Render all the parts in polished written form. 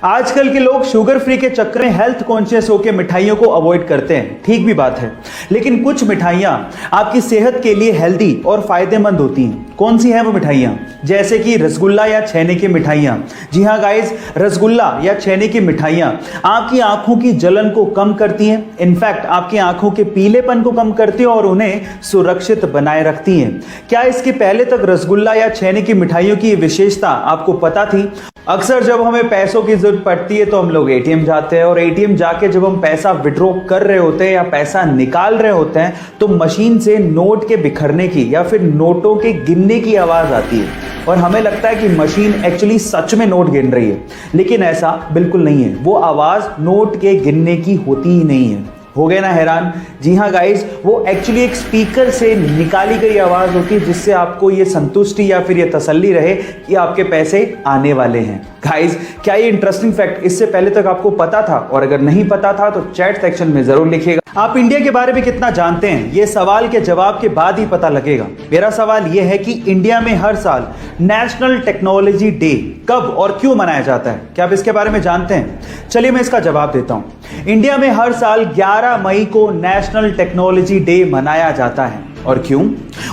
आजकल के लोग शुगर फ्री के चक्कर में हेल्थ कॉन्शियस होकर मिठाइयों को अवॉइड करते हैं। ठीक भी बात है, लेकिन कुछ मिठाइयां आपकी सेहत के लिए हेल्दी और फायदेमंद होती हैं। कौन सी है वो मिठाइयां? जैसे कि रसगुल्ला या छेने की मिठाइयां। जी हाँ गाइस, रसगुल्ला या छेने की मिठाइयां आपकी आंखों की जलन को कम करती हैं। इनफैक्ट आपकी आंखों के पीलेपन को कम करती हैं और उन्हें सुरक्षित बनाए रखती हैं। क्या इसके पहले तक रसगुल्ला या छेने की मिठाइयों की विशेषता आपको पता थी? अक्सर जब हमें पैसों की जरूरत पड़ती है तो हम लोग एटीएम जाते हैं और एटीएम जाके जब हम पैसा विड्रॉ कर रहे होते हैं या पैसा निकाल रहे होते हैं तो मशीन से नोट के बिखरने की या फिर नोटों के गिनने की आवाज आती है और हमें लगता है कि मशीन एक्चुअली सच में नोट गिन रही है, लेकिन ऐसा बिल्कुल नहीं है। वो आवाज नोट के गिनने की होती ही नहीं है। हो गए ना हैरान? जी हाँ गाइस, वो एक्चुअली एक स्पीकर से निकाली गई आवाज होती है जिससे आपको ये संतुष्टि या फिर ये तसल्ली रहे कि आपके पैसे आने वाले हैं। गाइस, क्या ये इंटरेस्टिंग फैक्ट इससे पहले तक आपको पता था? और अगर नहीं पता था तो चैट सेक्शन में जरूर लिखिएगा। आप इंडिया के बारे में कितना जानते हैं, ये सवाल के जवाब के बाद ही पता लगेगा। मेरा सवाल यह है कि इंडिया में हर साल नेशनल टेक्नोलॉजी डे कब और क्यों मनाया जाता है? क्या आप इसके बारे में जानते हैं? चलिए मैं इसका जवाब देता हूं। इंडिया में हर साल 11 मई को नेशनल टेक्नोलॉजी डे मनाया जाता है। और क्यों?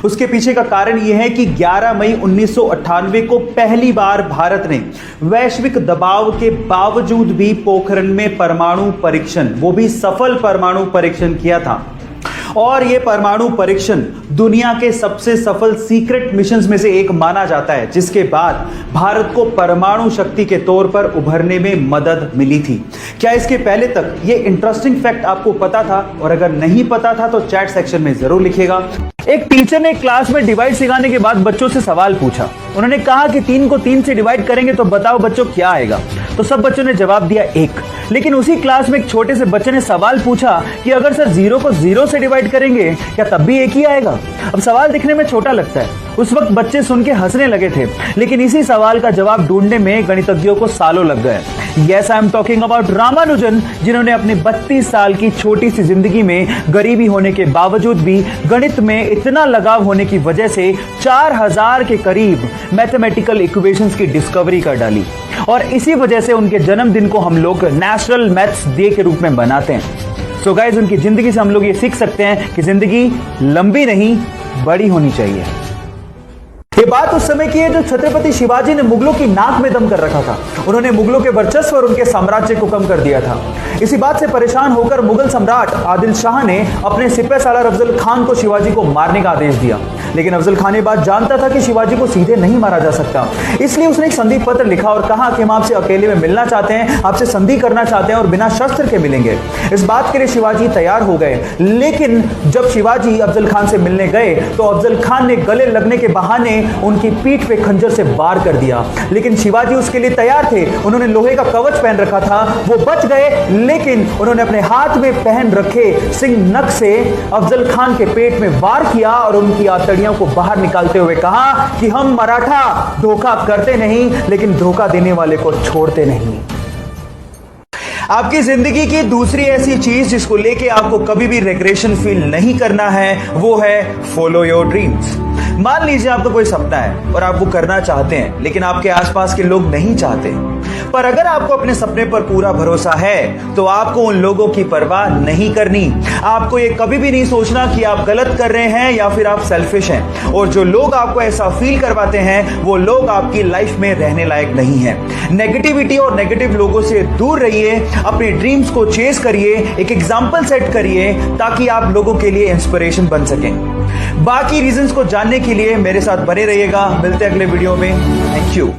उसके पीछे का कारण यह है कि 11 मई 1998 को पहली बार भारत ने वैश्विक दबाव के बावजूद भी पोखरण में परमाणु परीक्षण, वो भी सफल परमाणु परीक्षण किया था। और यह परमाणु परीक्षण दुनिया के सबसे सफल सीक्रेट मिशंस में से एक माना जाता है, जिसके बाद भारत को परमाणु शक्ति के तौर पर उभरने में मदद मिली थी। क्या इसके पहले तक यह इंटरेस्टिंग फैक्ट आपको पता था? और अगर नहीं पता था तो चैट सेक्शन में जरूर लिखिएगा। एक टीचर ने क्लास में डिवाइड सिखाने के बाद बच्चों से सवाल पूछा। उन्होंने कहा कि 3 को 3 से डिवाइड करेंगे तो बताओ बच्चों क्या आएगा? तो सब बच्चों ने जवाब दिया 1। लेकिन उसी क्लास में एक छोटे से बच्चे ने सवाल पूछा कि अगर सर 0 को 0 से डिवाइड करेंगे क्या तब भी 1 ही आएगा? अब सवाल दिखने में छोटा लगता है, उस वक्त बच्चे सुन के हंसने लगे थे, लेकिन इसी सवाल का जवाब ढूंढने में गणितज्ञों को सालों लग गए। Yes, I am talking about Ramanujan, जिन्होंने अपनी 32 साल की छोटी सी जिंदगी में गरीबी होने के बावजूद भी गणित में इतना लगाव होने की वजह से 4000 के करीब मैथमेटिकल इक्वेशंस की डिस्कवरी कर डाली। और इसी वजह से उनके जन्मदिन को हम लोग नेशनल मैथ्स डे के रूप में बनाते हैं। सो गाइस, उनकी जिंदगी से हम लोग ये सीख सकते हैं कि जिंदगी लंबी नहीं, बड़ी होनी चाहिए। ये बात उस समय की है जब छत्रपति शिवाजी ने मुगलों की नाक में दम कर रखा था। उन्होंने मुगलों के वर्चस्व और उनके साम्राज्य को कम कर दिया था। इसी बात से परेशान होकर मुगल सम्राट आदिल शाह ने अपने सिपहसालार अफजल खान को शिवाजी को मारने का आदेश दिया। लेकिन अफजल खान ये बात जानता था कि शिवाजी को सीधे नहीं मारा जा सकता, इसलिए उसने एक संधि पत्र लिखा और कहा कि हम आपसे अकेले में मिलना चाहते हैं, आपसे संधि करना चाहते हैं और बिना शस्त्र के मिलेंगे। इस बात के लिए शिवाजी तैयार हो गए, लेकिन जब शिवाजी अफजल खान से मिलने गए तो अफजल खान ने गले लगने के बहाने उनकी पीठ पे खंजर से वार कर दिया। लेकिन शिवाजी उसके लिए तैयार थे, उन्होंने लोहे का कवच पहन रखा था, वो बच गए, लेकिन उन्होंने अपने हाथ में पहन रखे सिंह नख से अफजल खान के पेट में वार किया और उनकी आंतड़ियों को बाहर निकालते हुए कहा कि हम मराठा धोखा करते नहीं, लेकिन धोखा देने वाले को छोड़ते नहीं। आपकी जिंदगी की दूसरी ऐसी चीज जिसको लेके आपको कभी भी रिग्रेशन फील नहीं करना है, वो है फॉलो योर ड्रीम्स। मान लीजिए आपका कोई सपना है और आप वो करना चाहते हैं, लेकिन आपके आसपास के लोग नहीं चाहते। पर अगर आपको अपने सपने पर पूरा भरोसा है तो आपको उन लोगों की परवाह नहीं करनी। आपको ये कभी भी नहीं सोचना कि आप गलत कर रहे हैं या फिर आप सेल्फिश हैं। और जो लोग आपको ऐसा फील करवाते हैं वो लोग आपकी लाइफ में रहने लायक नहीं है। नेगेटिविटी और नेगेटिव लोगों से दूर रहिए, अपने ड्रीम्स को चेस करिए, एक एग्जाम्पल सेट करिए ताकि आप लोगों के लिए इंस्पिरेशन बन सकें। बाकी रीजंस को जानने के लिए मेरे साथ बने रहिएगा। मिलते हैं अगले वीडियो में। Thank you.